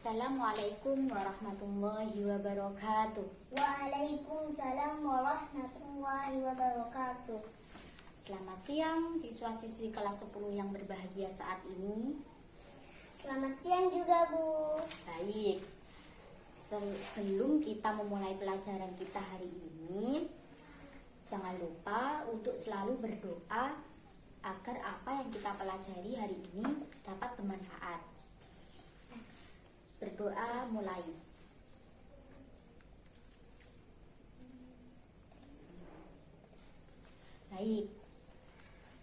Assalamualaikum warahmatullahi wabarakatuh. Waalaikumsalam warahmatullahi wabarakatuh. Selamat siang siswa-siswi kelas 10 yang berbahagia saat ini. Selamat siang juga, Bu. Baik, sebelum kita memulai pelajaran kita hari ini, jangan lupa untuk selalu berdoa agar apa yang kita pelajari hari ini dapat bermanfaat. Berdoa mulai. Baik,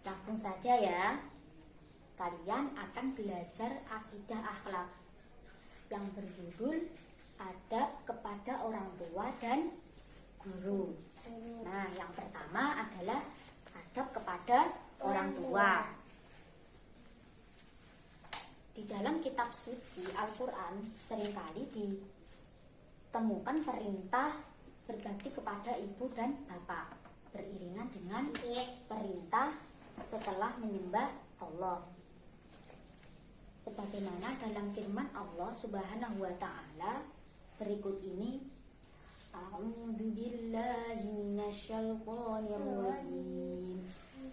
langsung saja ya. Kalian akan belajar akidah akhlak yang berjudul adab kepada orang tua dan guru. Nah, yang pertama adalah adab kepada orang tua. Di dalam kitab suci Al-Quran seringkali ditemukan perintah berbakti kepada ibu dan bapak beriringan dengan perintah setelah menyembah Allah. Sebagaimana dalam firman Allah Subhanahu wa taala berikut ini, A'udzubillahi minasyaitonirrajim.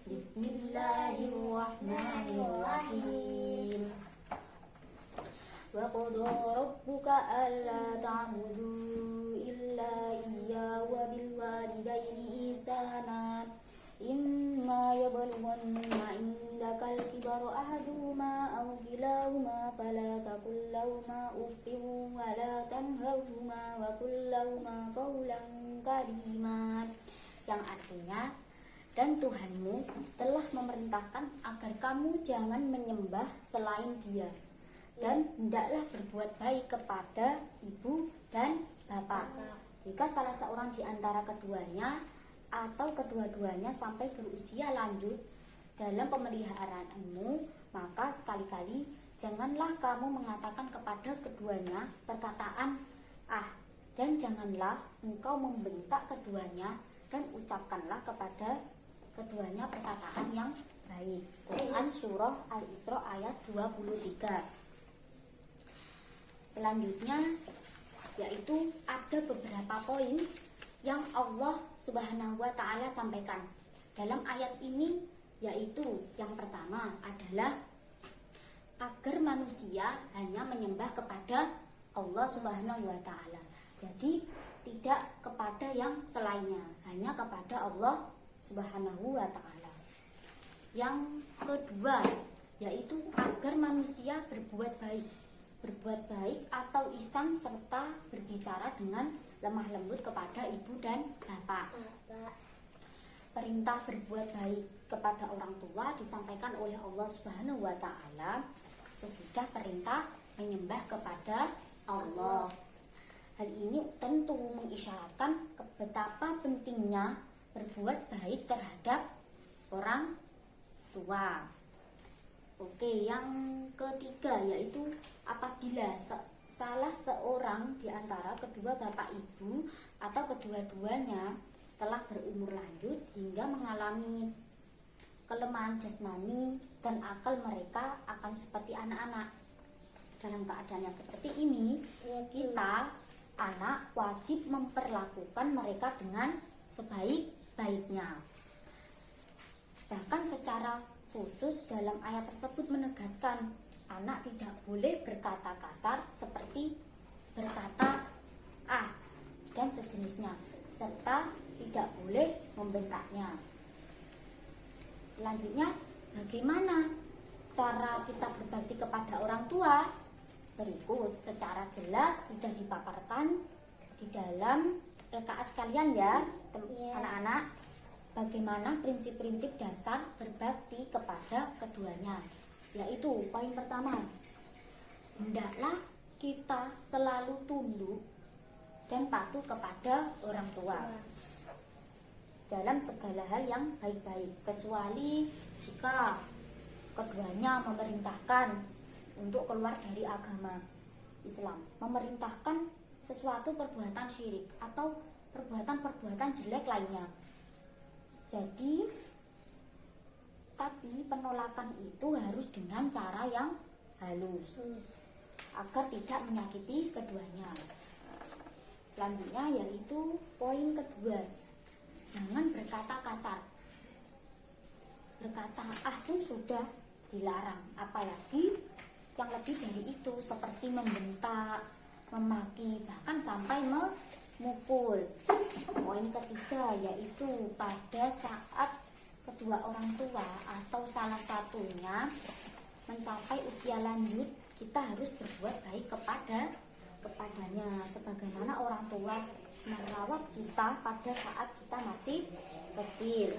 Bismillahirrahmanirrahim. Wa qada rabbuka alla ta'budu illa iyyahu wa bil walidayni ihsana. Imma yablughanna indakal kibara ahaduhuma aw kilahuma fala taqul lahumā uffin wa la tanharhumā wa qul lahumā qawlan karīmā. Yang artinya, dan Tuhanmu telah memerintahkan agar kamu jangan menyembah selain Dia, dan hendaklah berbuat baik kepada ibu dan bapak. Jika salah seorang di antara keduanya atau kedua-duanya sampai berusia lanjut dalam pemeliharaanmu, maka sekali-kali janganlah kamu mengatakan kepada keduanya perkataan "ah", dan janganlah engkau membentak keduanya, dan ucapkanlah kepada keduanya perkataan yang baik. Quran Surah Al-Isra ayat 23. Selanjutnya yaitu ada beberapa poin yang Allah Subhanahu wa taala sampaikan dalam ayat ini, yaitu yang pertama adalah agar manusia hanya menyembah kepada Allah Subhanahu wa taala. Jadi tidak kepada yang selainnya, hanya kepada Allah Subhanahu wa taala. Yang kedua yaitu agar manusia berbuat baik atau ihsan serta berbicara dengan lemah lembut kepada ibu dan bapak. Perintah berbuat baik kepada orang tua disampaikan oleh Allah Subhanahu wa taala sesudah perintah menyembah kepada Allah. Hal ini tentu mengisyaratkan betapa pentingnya berbuat baik terhadap orang tua. Oke, yang ketiga yaitu apabila salah seorang di antara kedua bapak ibu atau kedua-duanya telah berumur lanjut hingga mengalami kelemahan jasmani dan akal, mereka akan seperti anak-anak. Dalam keadaan yang seperti ini, kita anak wajib memperlakukan mereka dengan sebaik-baiknya. Bahkan secara khusus dalam ayat tersebut menegaskan anak tidak boleh berkata kasar seperti berkata "ah" dan sejenisnya, serta tidak boleh membentaknya. Selanjutnya, bagaimana cara kita berbakti kepada orang tua? Berikut secara jelas sudah dipaparkan di dalam LKS kalian ya, anak-anak. Bagaimana prinsip-prinsip dasar berbakti kepada keduanya? Yaitu poin pertama, hendaklah kita selalu tunduk dan patuh kepada orang tua dalam segala hal yang baik-baik, kecuali jika keduanya memerintahkan untuk keluar dari agama Islam, memerintahkan sesuatu perbuatan syirik atau perbuatan-perbuatan jelek lainnya. Jadi Tapi penolakan itu harus dengan cara yang halus. agar tidak menyakiti keduanya. Selanjutnya yaitu poin kedua, jangan berkata kasar. Berkata pun sudah dilarang, apalagi yang lebih dari itu seperti membentak, memaki, bahkan sampai memukul. Poin ketiga yaitu pada saat kedua orang tua atau salah satunya mencapai usia lanjut, kita harus berbuat baik kepadanya sebagaimana orang tua merawat kita pada saat kita masih kecil.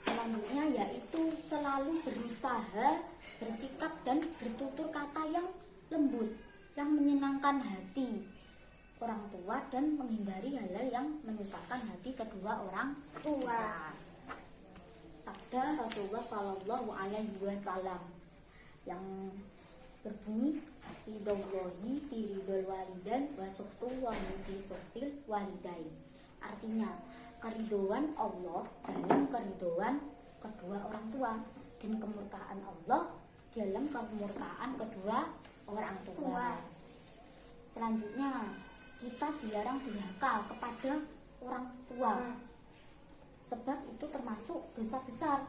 Selanjutnya yaitu selalu berusaha bersikap dan bertutur kata yang lembut, yang menyenangkan hati orang tua dan menghindari hal-hal yang menyusahkan hati kedua orang tua. Sabda Rasulullah Shallallahu Alaihi Wasallam yang berbunyi, ridhollahi fi ridhol walidain wa suhtullahi fi suhtil walidain. Artinya, keridhoan Allah dalam keridhoan kedua orang tua dan kemurkaan Allah dalam kemurkaan kedua orang tua. Selanjutnya, kita dilarang durhaka kepada orang tua, sebab itu termasuk dosa besar.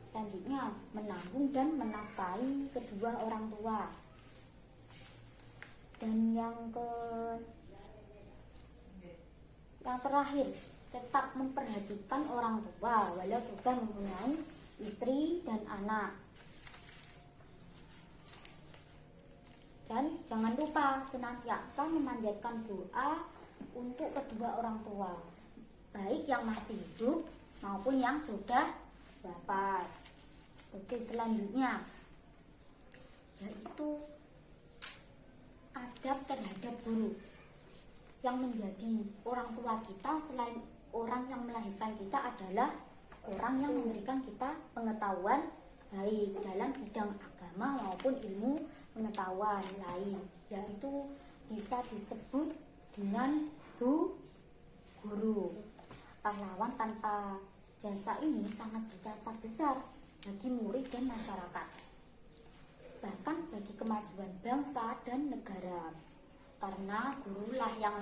Selanjutnya, menanggung dan menafkahi kedua orang tua. Dan yang terakhir, tetap memperhatikan orang tua walau sudah mempunyai istri dan anak. Dan jangan lupa senantiasa memanjatkan doa untuk kedua orang tua, baik yang masih hidup maupun yang sudah wafat. Oke, selanjutnya yaitu adab terhadap guru. Yang menjadi orang tua kita selain orang yang melahirkan kita adalah orang yang memberikan kita pengetahuan baik dalam bidang agama maupun ilmu pengetahuan lain, yaitu bisa disebut dengan guru. Pahlawan tanpa jasa ini sangat berjasa besar bagi murid dan masyarakat, bahkan bagi kemajuan bangsa dan negara. Karena gurulah yang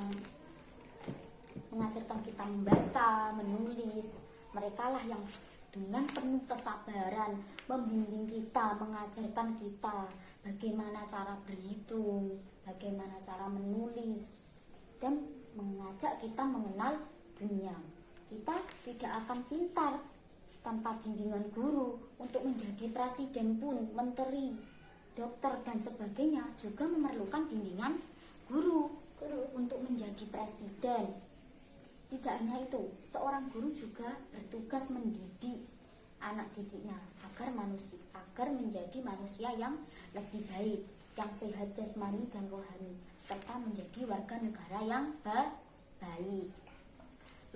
mengajarkan kita membaca, menulis. Merekalah yang dengan penuh kesabaran membimbing kita, mengajarkan kita bagaimana cara berhitung, bagaimana cara menulis, dan mengajak kita mengenal dunia. Kita tidak akan pintar tanpa bimbingan guru. Untuk menjadi presiden pun, menteri, dokter, dan sebagainya juga memerlukan bimbingan guru untuk menjadi presiden. Tidak hanya itu, seorang guru juga bertugas mendidik anak didiknya agar menjadi manusia yang lebih baik, yang sehat jasmani dan rohani, serta menjadi warga negara yang baik.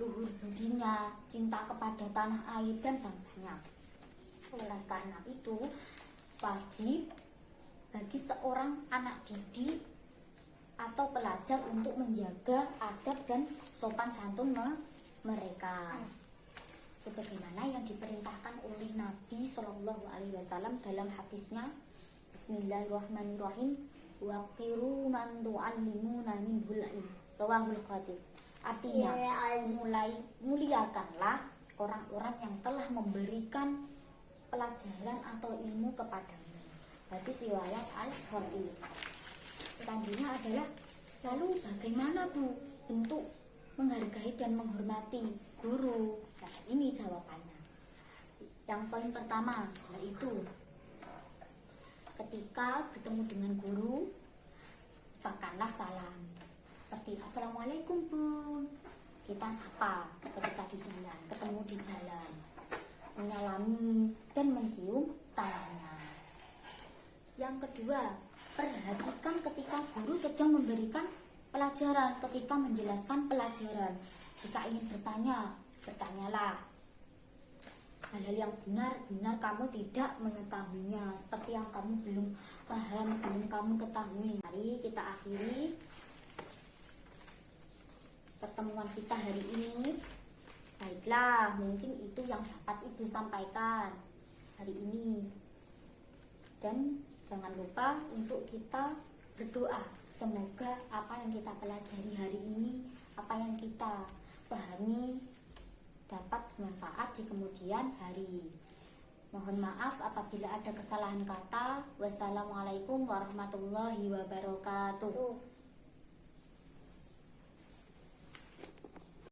Luhur budinya, cinta kepada tanah air dan bangsanya. Oleh karena itu, wajib bagi seorang anak didik atau pelajar untuk menjaga adab dan sopan santun mereka, sebagaimana yang diperintahkan oleh Nabi Shallallahu Alaihi Wasallam dalam hadisnya, Bismillahirrahmanirrahim, waqiru man tu'allimuna minhul ilm, rawahul khatib. Artinya, muliakanlah orang-orang yang telah memberikan pelajaran atau ilmu kepadamu. Hadis riwayat Al-Khatib. Selanjutnya adalah, lalu bagaimana Bu bentuk menghargai dan menghormati guru? Nah, ini jawabannya. Yang poin pertama yaitu ketika bertemu dengan guru, ucapkanlah salam seperti Assalamualaikum Bu. Kita sapa ketika di jalan, ketemu di jalan, menyalami dan mencium tangannya. Yang kedua, perhatikan ketika guru sedang memberikan pelajaran, ketika menjelaskan pelajaran. Jika ingin bertanya, bertanyalah. Hal-hal yang benar kamu tidak mengetahuinya, seperti yang kamu belum paham, belum kamu ketahui. Mari kita akhiri pertemuan kita hari ini. Baiklah, mungkin itu yang dapat Ibu sampaikan hari ini. Dan Jangan lupa untuk kita berdoa. Semoga apa yang kita pelajari hari ini, apa yang kita pahami dapat bermanfaat di kemudian hari. Mohon maaf apabila ada kesalahan kata. Wassalamualaikum warahmatullahi wabarakatuh.